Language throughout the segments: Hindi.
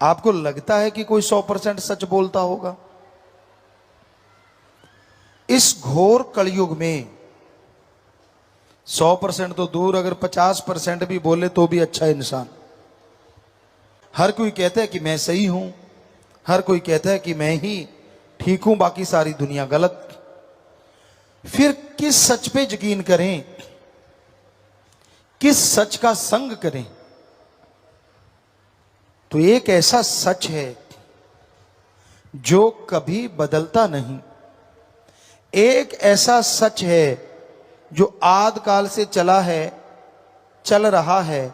आपको लगता है कि कोई 100% सच बोलता होगा? इस घोर कलयुग में 100% तो दूर, अगर 50% भी बोले तो भी अच्छा इंसान। हर कोई कहता है कि मैं सही हूं, हर कोई कहता है कि मैं ही ठीक हूं, बाकी सारी दुनिया गलत। फिर किस सच पे यकीन करें, किस सच का संग करें? तो एक ऐसा सच है जो कभी बदलता नहीं, एक ऐसा सच है जो आद काल से चला है, चल रहा है,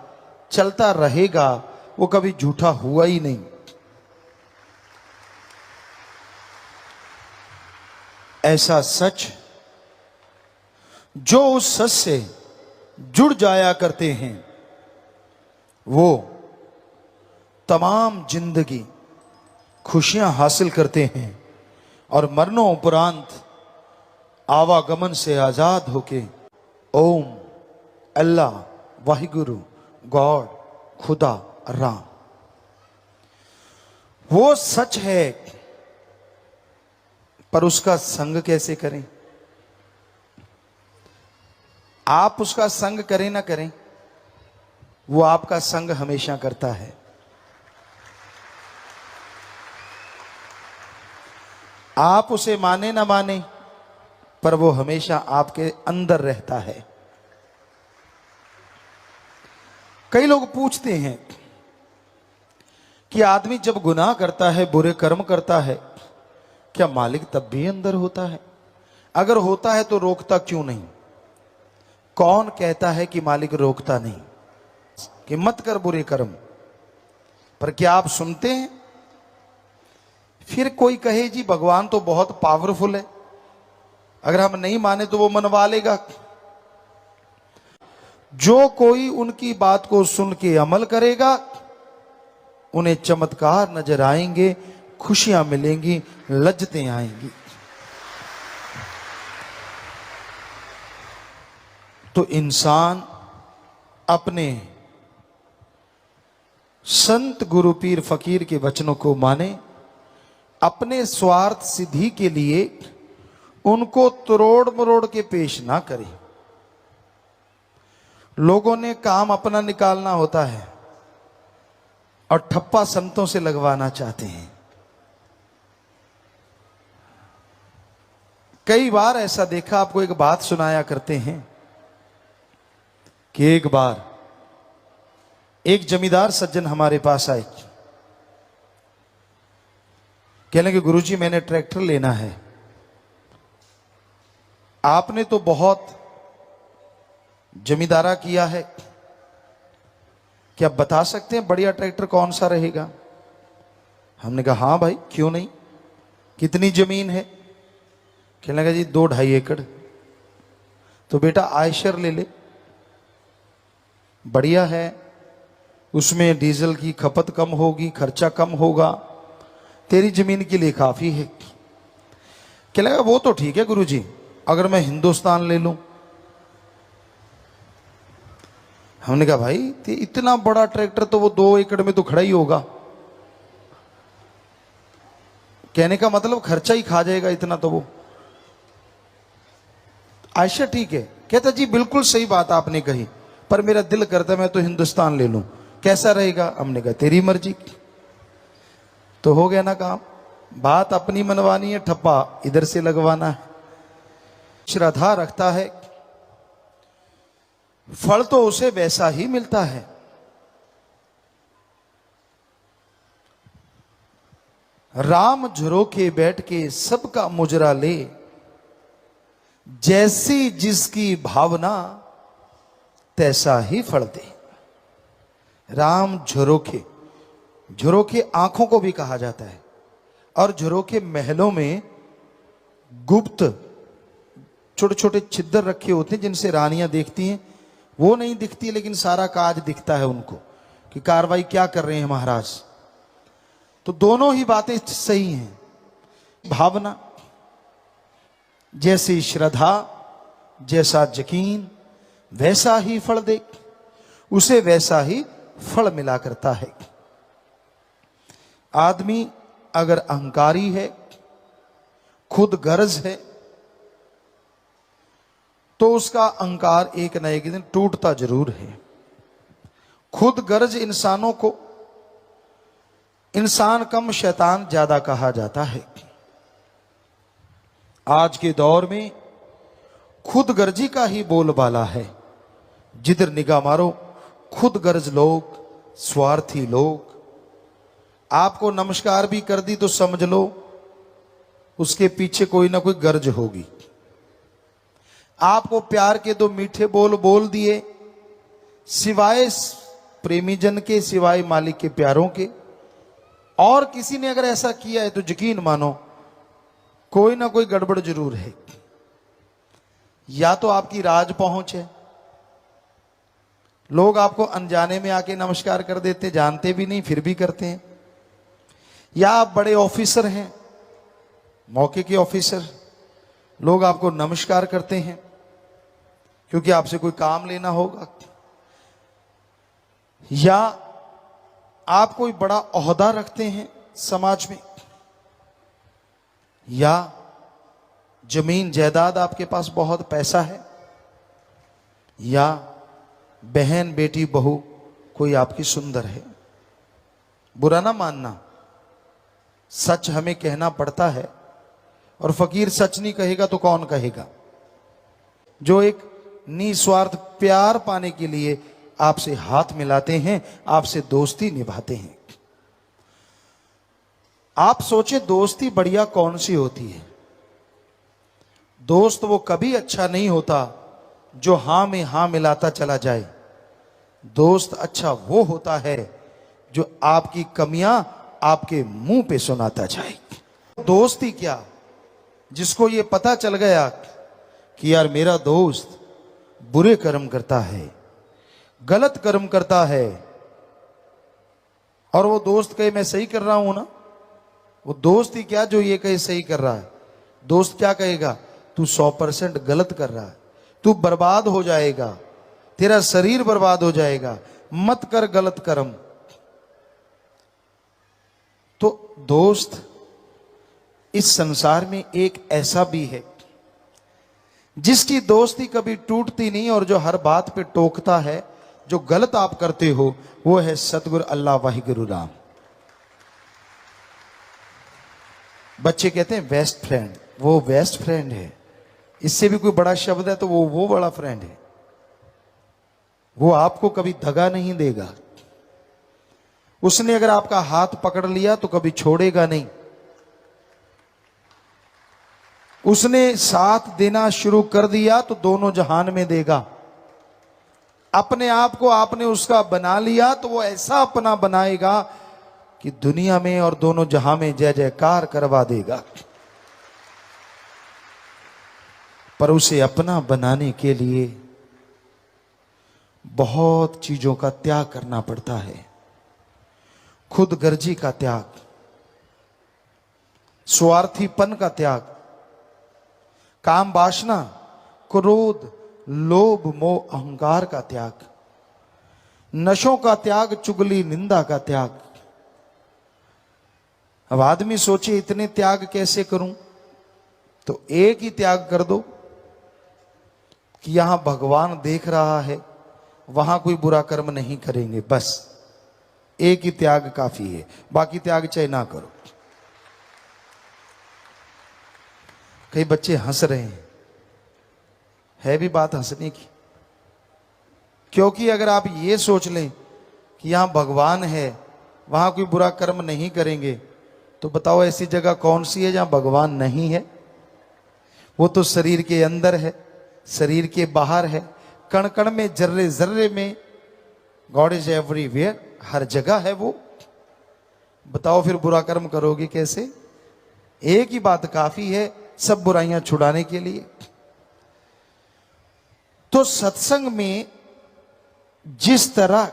चलता रहेगा, वो कभी झूठा हुआ ही नहीं। ऐसा सच जो उस सच से जुड़ जाया करते हैं, वो तमाम जिंदगी खुशियां हासिल करते हैं और मरनों उपरांत आवागमन से आजाद होके ओम, अल्लाह, वाहिगुरु, गॉड, खुदा, राम, वो सच है। पर उसका संग कैसे करें? आप उसका संग करें ना करें, वो आपका संग हमेशा करता है। आप उसे माने ना माने, पर वो हमेशा आपके अंदर रहता है। कई लोग पूछते हैं कि आदमी जब गुनाह करता है, बुरे कर्म करता है, क्या मालिक तब भी अंदर होता है? अगर होता है तो रोकता क्यों नहीं? कौन कहता है कि मालिक रोकता नहीं कि मत कर बुरे कर्म? पर क्या आप सुनते हैं? फिर कोई कहे जी भगवान तो बहुत पावरफुल है, अगर हम नहीं माने तो वो मनवा लेगा। जो कोई उनकी बात को सुन के अमल करेगा, उन्हें चमत्कार नजर आएंगे, खुशियां मिलेंगी, लज्जतें आएंगी। तो इंसान अपने संत गुरु पीर फकीर के वचनों को माने, अपने स्वार्थ सिद्धि के लिए उनको तोड़ मरोड़ के पेश ना करे। लोगों ने काम अपना निकालना होता है और ठप्पा संतों से लगवाना चाहते हैं। कई बार ऐसा देखा, आपको एक बात सुनाया करते हैं कि एक बार एक जमींदार सज्जन हमारे पास आए, कहने लगे गुरुजी मैंने ट्रैक्टर लेना है, आपने तो बहुत जमींदारा किया है, क्या बता सकते हैं बढ़िया ट्रैक्टर कौन सा रहेगा? हमने कहा हाँ भाई क्यों नहीं, कितनी जमीन है? कहने लगा जी 2-2.5 एकड़। तो बेटा आयशर ले ले, बढ़िया है, उसमें डीजल की खपत कम होगी, खर्चा कम होगा, तेरी जमीन के लिए काफी है। कहने लगा वो तो ठीक है गुरुजी, अगर मैं हिंदुस्तान ले लूं? हमने कहा भाई इतना बड़ा ट्रैक्टर तो वो 2 एकड़ में तो खड़ा ही होगा। कहने का मतलब खर्चा ही खा जाएगा इतना तो वो। आयशा ठीक है। कहता जी बिल्कुल सही बात आपने कही, पर मेरा दिल करता मैं तो हिंदुस्तान ले लूं, कैसा रहेगा? हमने कहा तेरी मर्जी। तो हो गया ना काम। बात अपनी मनवानी है, ठप्पा इधर से लगवाना है। श्रद्धा रखता है, फल तो उसे वैसा ही मिलता है। राम झरोखे बैठ के सबका मुजरा ले, जैसी जिसकी भावना तैसा ही फल दे। राम झरोखे, झरोखे आंखों को भी कहा जाता है, और झरोखे महलों में गुप्त छोटे छोटे छिद्र रखे होते हैं जिनसे रानियां देखती हैं। वो नहीं दिखती लेकिन सारा काज दिखता है उनको कि कार्रवाई क्या कर रहे हैं महाराज। तो दोनों ही बातें सही हैं। भावना, जैसी श्रद्धा, जैसा यकीन, वैसा ही फल दे, उसे वैसा ही फल मिला करता है। आदमी अगर अहंकारी है, खुद गर्ज है, तो उसका अहंकार एक न एक दिन टूटता जरूर है। खुद गर्ज इंसानों को इंसान कम शैतान ज्यादा कहा जाता है। आज के दौर में खुद गर्जी का ही बोलबाला है। जिधर निगाह मारो खुद गर्ज लोग, स्वार्थी लोग। आपको नमस्कार भी कर दी तो समझ लो उसके पीछे कोई ना कोई गर्ज होगी। आपको प्यार के दो मीठे बोल बोल दिए, सिवाय प्रेमी जन के, सिवाय मालिक के प्यारों के, और किसी ने अगर ऐसा किया है तो यकीन मानो कोई ना कोई गड़बड़ जरूर है। या तो आपकी राज पहुंच है, लोग आपको अनजाने में आके नमस्कार कर देते, जानते भी नहीं फिर भी करते हैं। या आप बड़े ऑफिसर हैं, मौके के ऑफिसर, लोग आपको नमस्कार करते हैं क्योंकि आपसे कोई काम लेना होगा। या आप कोई बड़ा ओहदा रखते हैं समाज में, या जमीन जायदाद आपके पास बहुत पैसा है, या बहन बेटी बहू कोई आपकी सुंदर है। बुरा ना मानना, सच हमें कहना पड़ता है, और फकीर सच नहीं कहेगा तो कौन कहेगा। जो एक निस्वार्थ प्यार पाने के लिए आपसे हाथ मिलाते हैं, आपसे दोस्ती निभाते हैं। आप सोचे दोस्ती बढ़िया कौन सी होती है। दोस्त वो कभी अच्छा नहीं होता जो हां में हां मिलाता चला जाए। दोस्त अच्छा वो होता है जो आपकी कमियां आपके मुंह पे सुनाता जाए। दोस्ती क्या, जिसको ये पता चल गया कि यार मेरा दोस्त बुरे कर्म करता है, गलत कर्म करता है, और वो दोस्त कहे मैं सही कर रहा हूं ना, वो दोस्त ही क्या जो ये कहे सही कर रहा है। दोस्त क्या कहेगा, तू 100% गलत कर रहा है, तू बर्बाद हो जाएगा, तेरा शरीर बर्बाद हो जाएगा, मत कर गलत कर्म। तो दोस्त इस संसार में एक ऐसा भी है जिसकी दोस्ती कभी टूटती नहीं, और जो हर बात पे टोकता है जो गलत आप करते हो, वो है सतगुरु अल्लाह वाहिगुरु राम। बच्चे कहते हैं बेस्ट फ्रेंड, वो बेस्ट फ्रेंड है। इससे भी कोई बड़ा शब्द है तो वो बड़ा फ्रेंड है। वो आपको कभी दगा नहीं देगा। उसने अगर आपका हाथ पकड़ लिया तो कभी छोड़ेगा नहीं। उसने साथ देना शुरू कर दिया तो दोनों जहान में देगा। अपने आप को आपने उसका बना लिया तो वो ऐसा अपना बनाएगा कि दुनिया में और दोनों जहां में जय जयकार करवा देगा। पर उसे अपना बनाने के लिए बहुत चीजों का त्याग करना पड़ता है। खुद गर्जी का त्याग, स्वार्थीपन का त्याग, काम वासना, क्रोध, लोभ, मोह, अहंकार का त्याग, नशों का त्याग, चुगली निंदा का त्याग। अब आदमी सोचे इतने त्याग कैसे करूं, तो एक ही त्याग कर दो कि यहां भगवान देख रहा है, वहां कोई बुरा कर्म नहीं करेंगे। बस एक ही त्याग काफी है, बाकी त्याग चाहे ना करो। कई बच्चे हंस रहे हैं, है भी बात हंसने की, क्योंकि अगर आप ये सोच लें कि यहां भगवान है, वहां कोई बुरा कर्म नहीं करेंगे, तो बताओ ऐसी जगह कौन सी है जहां भगवान नहीं है। वो तो शरीर के अंदर है, शरीर के बाहर है, कण कण में, जर्रे जर्रे में। गॉड इज एवरीवेयर, हर जगह है वो। बताओ फिर बुरा कर्म करोगे कैसे। एक ही बात काफी है सब बुराइयां छुड़ाने के लिए। तो सत्संग में जिस तरह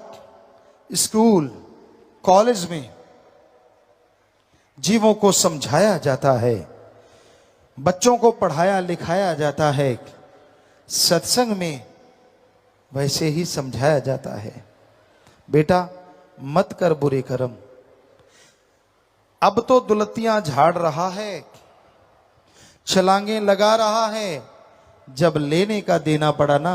स्कूल कॉलेज में जीवों को समझाया जाता है, बच्चों को पढ़ाया लिखाया जाता है, सत्संग में वैसे ही समझाया जाता है। बेटा मत कर बुरे कर्म, अब तो दुलतियां झाड़ रहा है, छलांगे लगा रहा है। जब लेने का देना पड़ा ना,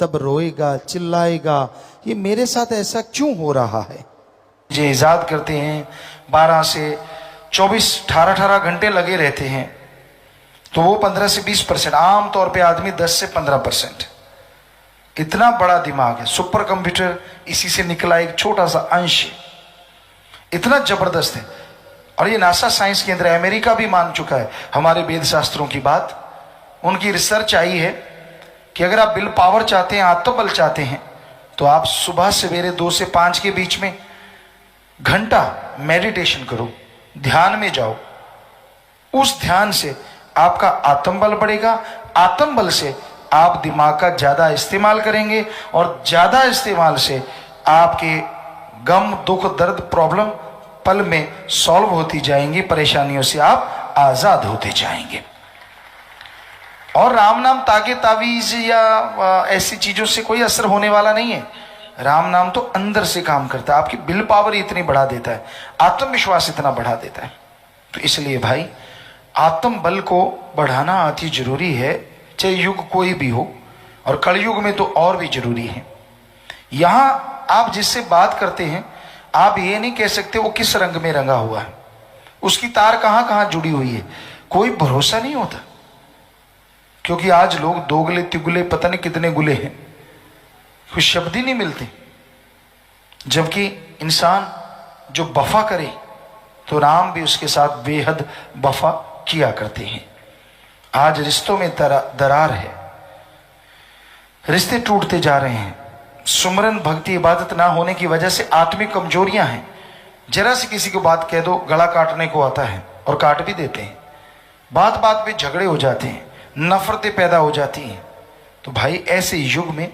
तब रोएगा, चिल्लाएगा, ये मेरे साथ ऐसा क्यों हो रहा है। जो इजाद करते हैं 12 से 24 18 घंटे लगे रहते हैं, तो वो 15 से 20%, आमतौर पे आदमी 10 से 15%। इतना बड़ा दिमाग है, सुपर कंप्यूटर इसी से निकला एक छोटा सा अंश है, इतना जबरदस्त है। और ये नासा साइंस केंद्र अमेरिका भी मान चुका है हमारे वेद शास्त्रों की बात। उनकी रिसर्च आई है कि अगर आप विल पावर चाहते हैं, आत्मबल चाहते हैं, तो आप सुबह सवेरे 2 से 5 के बीच में घंटा मेडिटेशन करो, ध्यान में जाओ। उस ध्यान से आपका आत्मबल बढ़ेगा, आत्मबल से आप दिमाग का ज्यादा इस्तेमाल करेंगे, और ज्यादा इस्तेमाल से आपके गम, दुख, दर्द, प्रॉब्लम पल में सॉल्व होती जाएंगी, परेशानियों से आप आजाद होते जाएंगे। और राम नाम तागे तावीज या ऐसी चीजों से कोई असर होने वाला नहीं है। राम नाम तो अंदर से काम करता है, आपकी विल पावर इतनी बढ़ा देता है, आत्मविश्वास इतना बढ़ा देता है। तो इसलिए भाई आत्म बल को बढ़ाना अति जरूरी है, चाहे युग कोई भी हो, और कलयुग में तो और भी जरूरी है। यहां आप जिससे बात करते हैं, आप ये नहीं कह सकते वो किस रंग में रंगा हुआ है, उसकी तार कहां कहां जुड़ी हुई है, कोई भरोसा नहीं होता। क्योंकि आज लोग दोगले तिगुले पता नहीं कितने गुले हैं, कुछ शब्द ही नहीं मिलते। जबकि इंसान जो वफा करे तो राम भी उसके साथ बेहद वफा किया करते हैं। आज रिश्तों में दरार है, रिश्ते टूटते जा रहे हैं। सुमरन भक्ति इबादत ना होने की वजह से आत्मिक कमजोरियां हैं। जरा से किसी को बात कह दो, गला काटने को आता है, और काट भी देते हैं। बात बात पे झगड़े हो जाते हैं, नफरतें पैदा हो जाती हैं। तो भाई ऐसे युग में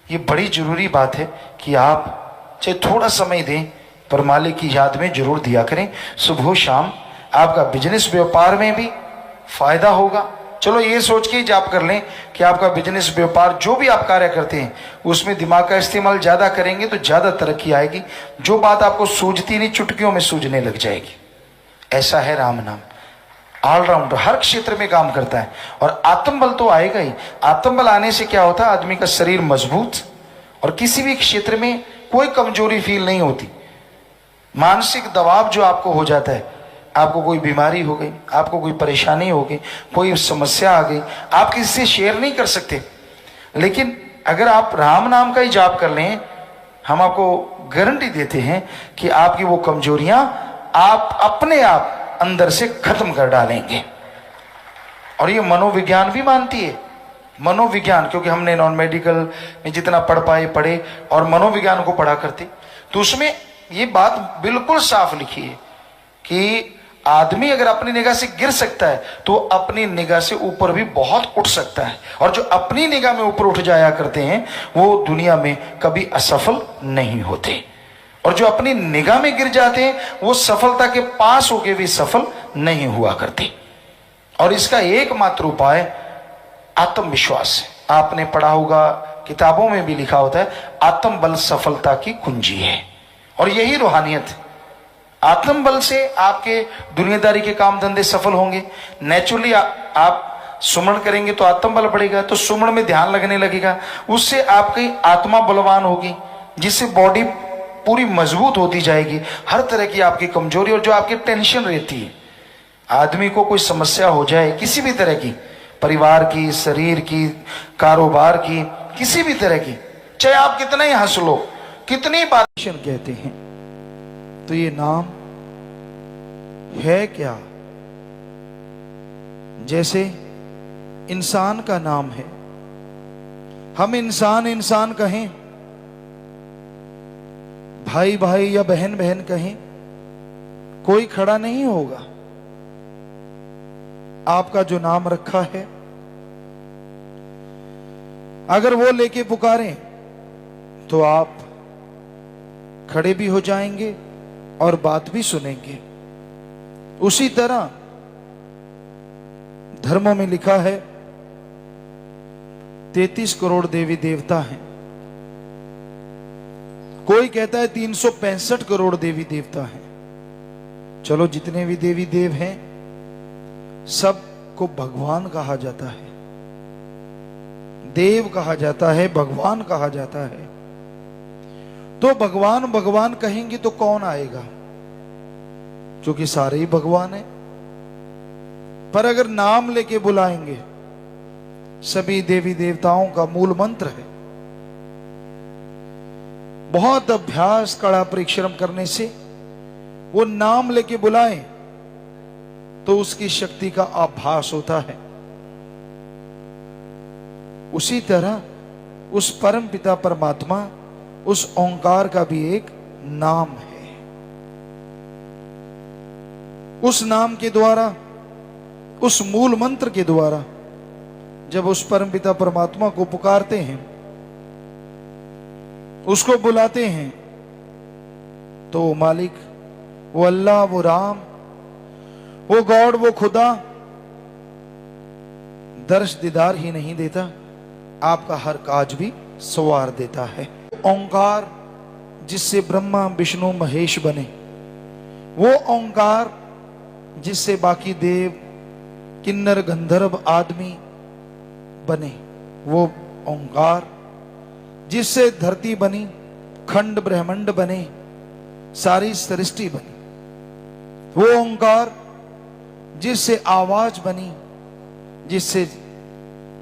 ये बड़ी जरूरी बात है कि आप चाहे थोड़ा समय दें, पर मालिक की याद में जरूर दिया करें। सुबह शाम आपका बिजनेस व्यापार में भी फायदा होगा। चलो ये सोच के ही जाप कर लें कि आपका बिजनेस व्यापार जो भी आप कार्य करते हैं उसमें दिमाग का इस्तेमाल ज्यादा करेंगे तो ज्यादा तरक्की आएगी। जो बात आपको सूझती नहीं, चुटकियों में सूझने लग जाएगी। ऐसा है राम नाम, ऑलराउंडर, हर क्षेत्र में काम करता है। और आत्मबल तो आएगा ही। आत्मबल आने से क्या होता है, आदमी का शरीर मजबूत, और किसी भी क्षेत्र में कोई कमजोरी फील नहीं होती। मानसिक दबाव जो आपको हो जाता है, आपको कोई बीमारी हो गई, आपको कोई परेशानी हो गई, कोई समस्या आ गई, आप किसी से शेयर नहीं कर सकते। लेकिन अगर आप राम नाम का ही जाप कर लें, हम आपको गारंटी देते हैं कि आपकी वो कमजोरियां आप अपने आप अंदर से खत्म कर डालेंगे। और ये मनोविज्ञान भी मानती है, मनोविज्ञान, क्योंकि हमने नॉन मेडिकल में जितना पढ़ पाए पढ़े और मनोविज्ञान को पढ़ा करते, तो उसमें ये बात बिल्कुल साफ लिखी है कि आदमी अगर अपनी निगाह से गिर सकता है तो अपनी निगाह से ऊपर भी बहुत उठ सकता है। और जो अपनी निगाह में ऊपर उठ जाया करते हैं वो दुनिया में कभी असफल नहीं होते, और जो अपनी निगाह में गिर जाते हैं वो सफलता के पास होके भी सफल नहीं हुआ करते। और इसका एकमात्र उपाय आत्मविश्वास है। आपने पढ़ा होगा, किताबों में भी लिखा होता है, आत्मबल सफलता की कुंजी है। और यही रूहानियत है। आत्मबल से आपके दुनियादारी के काम धंधे सफल होंगे। नेचुरली आप सुमरण करेंगे तो आत्मबल बढ़ेगा, तो सुमरण में ध्यान लगने लगेगा, उससे आपकी आत्मा बलवान होगी, जिससे बॉडी पूरी मजबूत होती जाएगी। हर तरह की आपकी कमजोरी और जो आपकी टेंशन रहती है, आदमी को कोई समस्या हो जाए किसी भी तरह की, परिवार की, शरीर की, कारोबार की, किसी भी तरह की, चाहे आप कितना ही हंस लो, कितनी बात कहते हैं, तो ये नाम है क्या? जैसे इंसान का नाम है, हम इंसान इंसान कहें, भाई भाई या बहन बहन कहें, कोई खड़ा नहीं होगा। आपका जो नाम रखा है, अगर वो लेके पुकारें तो आप खड़े भी हो जाएंगे और बात भी सुनेंगे। उसी तरह धर्मों में लिखा है 33 करोड़ देवी देवता हैं, कोई कहता है 365 करोड़ देवी देवता हैं। चलो जितने भी देवी देव हैं सबको भगवान कहा जाता है, देव कहा जाता है, भगवान कहा जाता है। तो भगवान भगवान कहेंगे तो कौन आएगा, क्योंकि सारे ही भगवान हैं। पर अगर नाम लेके बुलाएंगे, सभी देवी देवताओं का मूल मंत्र है। बहुत अभ्यास कड़ा परिश्रम करने से वो नाम लेके बुलाएं तो उसकी शक्ति का आभास होता है। उसी तरह उस परम पिता परमात्मा, उस ओंकार का भी एक नाम है। उस नाम के द्वारा, उस मूल मंत्र के द्वारा जब उस परम पिता परमात्मा को पुकारते हैं, उसको बुलाते हैं, तो वो मालिक, वो अल्लाह, वो राम, वो गॉड, वो खुदा दर्श दीदार ही नहीं देता, आपका हर काज भी संवार देता है। ओंकार जिससे ब्रह्मा विष्णु महेश बने, वो ओंकार जिससे बाकी देव किन्नर गंधर्व आदमी बने, वो ओंकार जिससे धरती बनी, खंड ब्रह्मांड बने, सारी सृष्टि बनी, वो ओंकार जिससे आवाज बनी, जिससे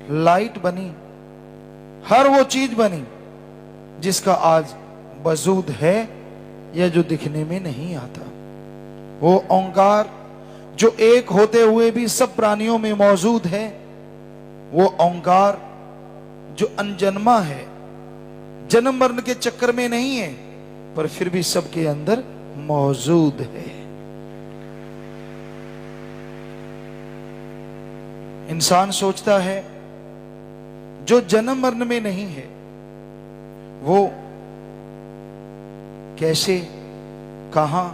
लाइट बनी, हर वो चीज बनी जिसका आज वजूद है या जो दिखने में नहीं आता। वो ओंकार जो एक होते हुए भी सब प्राणियों में मौजूद है, वो ओंकार जो अनजन्मा है, जन्म मरण के चक्कर में नहीं है, पर फिर भी सबके अंदर मौजूद है। इंसान सोचता है जो जन्म मरण में नहीं है वो कैसे, कहां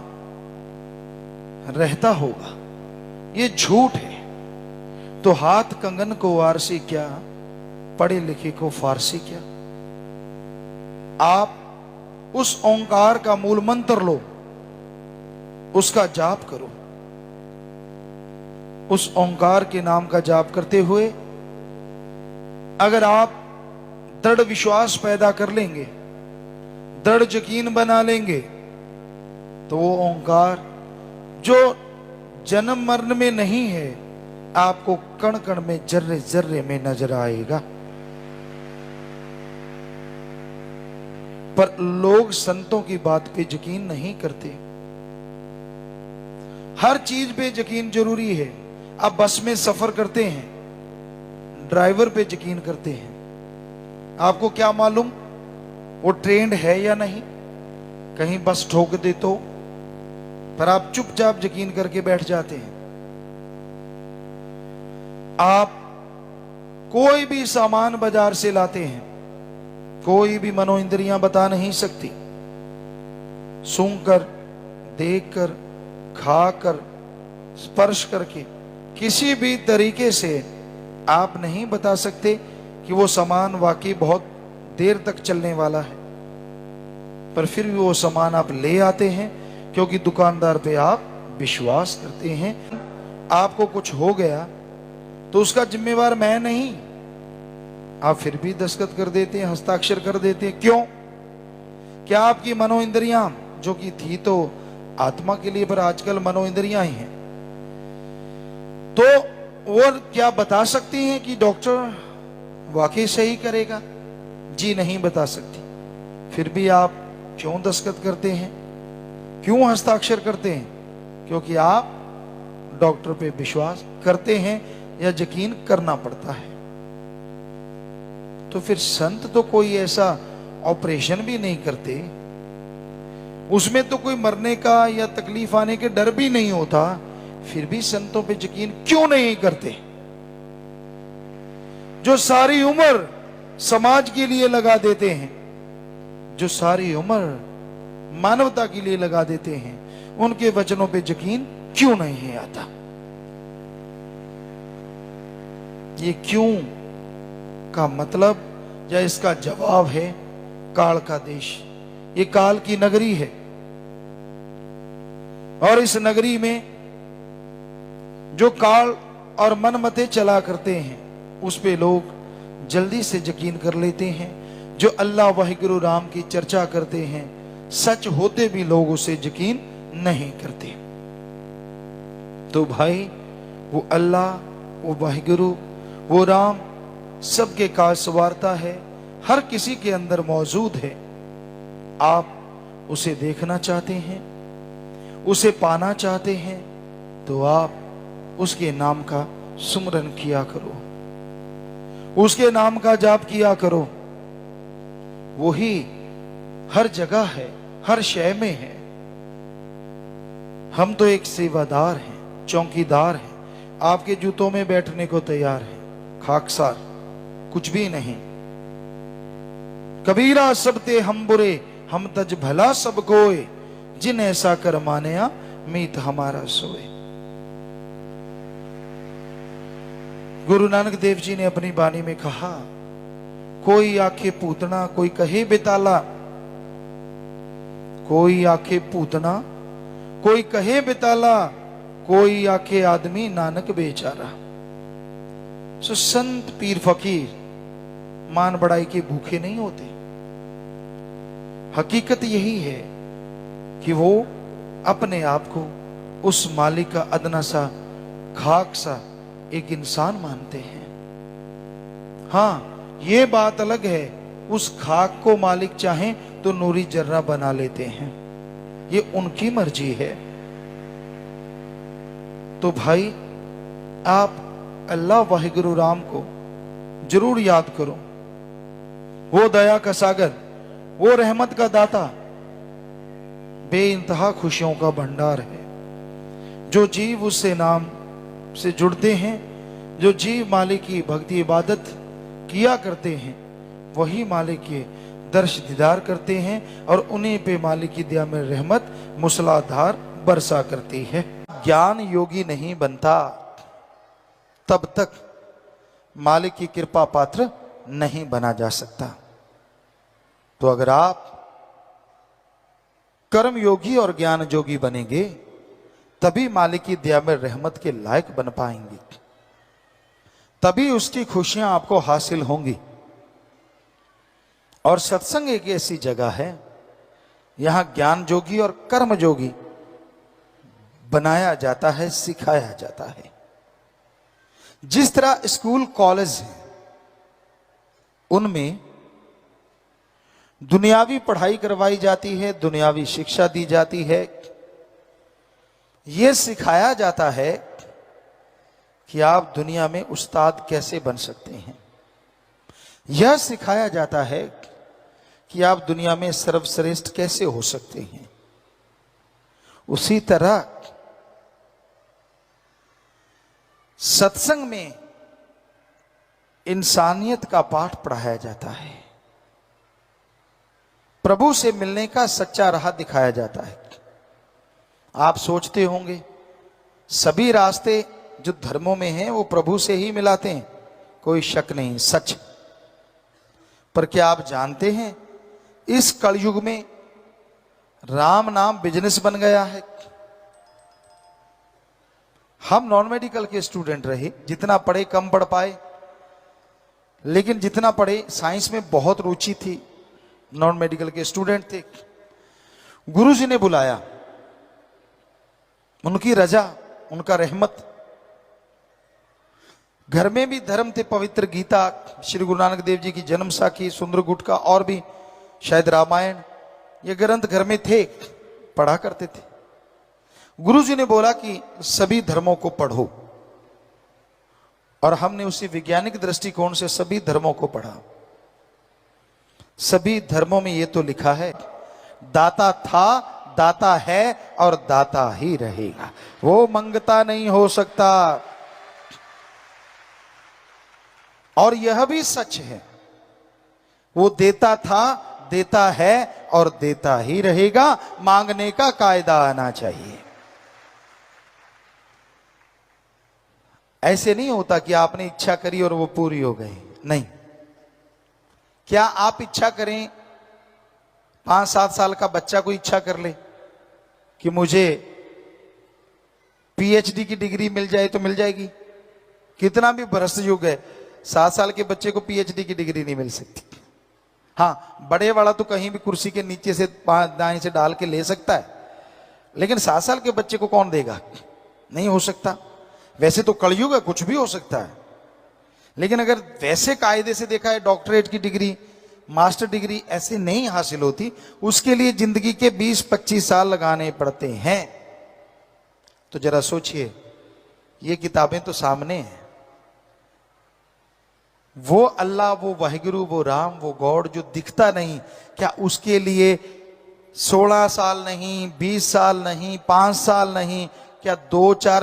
रहता होगा। ये झूठ है। तो हाथ कंगन को वारसी क्या, पढ़े लिखे को फारसी क्या। आप उस ओंकार का मूल मंत्र लो, उसका जाप करो। उस ओंकार के नाम का जाप करते हुए अगर आप दृढ़ विश्वास पैदा कर लेंगे, दृढ़ यकीन बना लेंगे, तो वो ओंकार जो जन्म मरण में नहीं है, आपको कण कण में, जर्रे जर्रे में नजर आएगा। पर लोग संतों की बात पे यकीन नहीं करते। हर चीज पे यकीन जरूरी है। आप बस में सफर करते हैं, ड्राइवर पे यकीन करते हैं। आपको क्या मालूम वो ट्रेंड है या नहीं, कहीं बस ठोक दे तो, पर आप चुपचाप यकीन करके बैठ जाते हैं। आप कोई भी सामान बाजार से लाते हैं, कोई भी मनोइंद्रियां बता नहीं सकती। सूंघकर, देखकर, खाकर, स्पर्श करके, किसी भी तरीके से आप नहीं बता सकते कि वो सामान वाकई बहुत देर तक चलने वाला है। पर फिर भी वो सामान आप ले आते हैं क्योंकि दुकानदार पे आप विश्वास करते हैं। आपको कुछ हो गया तो उसका जिम्मेवार मैं नहीं, आप फिर भी दस्तखत कर देते हैं, हस्ताक्षर कर देते हैं। क्यों? क्या आपकी मनोइंद्रियां, जो कि थी तो आत्मा के लिए, पर आजकल मनोइंद्रियां ही हैं, तो वो क्या बता सकती हैं कि डॉक्टर वाकई सही करेगा? जी नहीं बता सकती। फिर भी आप क्यों दस्तखत करते हैं, क्यों हस्ताक्षर करते हैं? क्योंकि आप डॉक्टर पे विश्वास करते हैं या यकीन करना पड़ता है। तो फिर संत तो कोई ऐसा ऑपरेशन भी नहीं करते, उसमें तो कोई मरने का या तकलीफ आने के डर भी नहीं होता, फिर भी संतों पे यकीन क्यों नहीं करते? जो सारी उम्र समाज के लिए लगा देते हैं, जो सारी उम्र मानवता के लिए लगा देते हैं, उनके वचनों पे यकीन क्यों नहीं आता? ये क्यों का मतलब या इसका जवाब है काल का देश। ये काल की नगरी है। और इस नगरी में जो काल और मनमते चला करते हैं उस पे लोग जल्दी से यकीन कर लेते हैं। जो अल्लाह वाहिगुरु राम की चर्चा करते हैं सच होते भी लोग उसे यकीन नहीं करते। तो भाई वो अल्लाह, वो वाहिगुरु, वो राम सबके काज संवारता है, हर किसी के अंदर मौजूद है। आप उसे देखना चाहते हैं, उसे पाना चाहते हैं तो आप उसके नाम का सुमरन किया करो, उसके नाम का जाप किया करो। वही हर जगह है, हर शय में है। हम तो एक सेवादार हैं, चौकीदार हैं, आपके जूतों में बैठने को तैयार हैं, खाकसार कुछ भी नहीं। कबीरा सब ते हम बुरे, हम तज भला सब कोय, जिन ऐसा कर मानया मीत हमारा सोए। गुरु नानक देव जी ने अपनी बानी में कहा, कोई आखे पूतना, कोई कहे बेताला, कोई आखे पूतना, कोई कहे बेताला, कोई आखे आदमी नानक बेचारा। सो संत पीर फकीर मान बड़ाई के भूखे नहीं होते। हकीकत यही है कि वो अपने आप को उस मालिक का अदना सा, खाक सा एक इंसान मानते हैं। हाँ, ये बात अलग है उस खाक को मालिक चाहें तो नूरी जर्रा बना लेते हैं, ये उनकी मर्जी है। तो भाई आप अल्लाह वाहिगुरु राम को जरूर याद करो। वो दया का सागर, वो रहमत का दाता, बेइंतहा खुशियों का भंडार है। जो जीव उससे नाम से जुड़ते हैं, जो जीव मालिक की भक्ति इबादत किया करते हैं, वही मालिक के दर्श दीदार करते हैं और उन्हीं पे मालिक की दया में रहमत मूसलाधार बरसा करती है। ज्ञान योगी नहीं बनता तब तक मालिक की कृपा पात्र नहीं बना जा सकता। तो अगर आप कर्म योगी और ज्ञान योगी बनेंगे तभी मालिक की दया में रहमत के लायक बन पाएंगे, तभी उसकी खुशियां आपको हासिल होंगी। और सत्संग एक ऐसी जगह है यहां ज्ञान जोगी और कर्म जोगी बनाया जाता है, सिखाया जाता है। जिस तरह स्कूल कॉलेज है उनमें दुनियावी पढ़ाई करवाई जाती है, दुनियावी शिक्षा दी जाती है, यह सिखाया जाता है कि आप दुनिया में उस्ताद कैसे बन सकते हैं। यह सिखाया जाता है कि आप दुनिया में सर्वश्रेष्ठ कैसे हो सकते हैं। उसी तरह सत्संग में इंसानियत का पाठ पढ़ाया जाता है, प्रभु से मिलने का सच्चा राह दिखाया जाता है। आप सोचते होंगे सभी रास्ते जो धर्मों में हैं वो प्रभु से ही मिलाते हैं, कोई शक नहीं, सच। पर क्या आप जानते हैं इस कलयुग में राम नाम बिजनेस बन गया है। हम नॉन मेडिकल के स्टूडेंट रहे, जितना पढ़े कम पढ़ पाए, लेकिन जितना पढ़े साइंस में बहुत रुचि थी। नॉन मेडिकल के स्टूडेंट थे, गुरुजी ने बुलाया, उनकी रजा, उनका रहमत। घर में भी धर्म थे, पवित्र गीता, श्री गुरु नानक देव जी की जन्म साखी, सुंदर गुटका और भी शायद रामायण, ये ग्रंथ घर में थे, पढ़ा करते थे। गुरुजी ने बोला कि सभी धर्मों को पढ़ो, और हमने उसी वैज्ञानिक दृष्टिकोण से सभी धर्मों को पढ़ा। सभी धर्मों में ये तो लिखा है दाता था, दाता है और दाता ही रहेगा, वो मंगता नहीं हो सकता। और यह भी सच है, वो देता था, देता है और देता ही रहेगा, मांगने का कायदा आना चाहिए। ऐसे नहीं होता कि आपने इच्छा करी और वो पूरी हो गई, नहीं। क्या आप इच्छा करें, 5-7 साल का बच्चा कोई इच्छा कर ले कि मुझे पीएचडी की डिग्री मिल जाए तो मिल जाएगी। कितना भी भ्रष्ट युग है, 7 साल के बच्चे को पीएचडी की डिग्री नहीं मिल सकती। हाँ, बड़े वाला तो कहीं भी कुर्सी के नीचे से दाएं से डाल के ले सकता है, लेकिन 7 साल के बच्चे को कौन देगा? नहीं हो सकता। वैसे तो कलयुग है, कुछ भी हो सकता है, लेकिन अगर वैसे कायदे से देखा है, डॉक्टरेट की डिग्री, मास्टर डिग्री ऐसे नहीं हासिल होती, उसके लिए जिंदगी के 20-25 साल लगाने पड़ते हैं। तो जरा सोचिए, ये किताबें तो सामने हैं, वो अल्लाह, वो वाहिगुरु, वो राम, वो गॉड जो दिखता नहीं, क्या उसके लिए 16 साल नहीं, 20 साल नहीं, 5 साल नहीं, क्या 2-4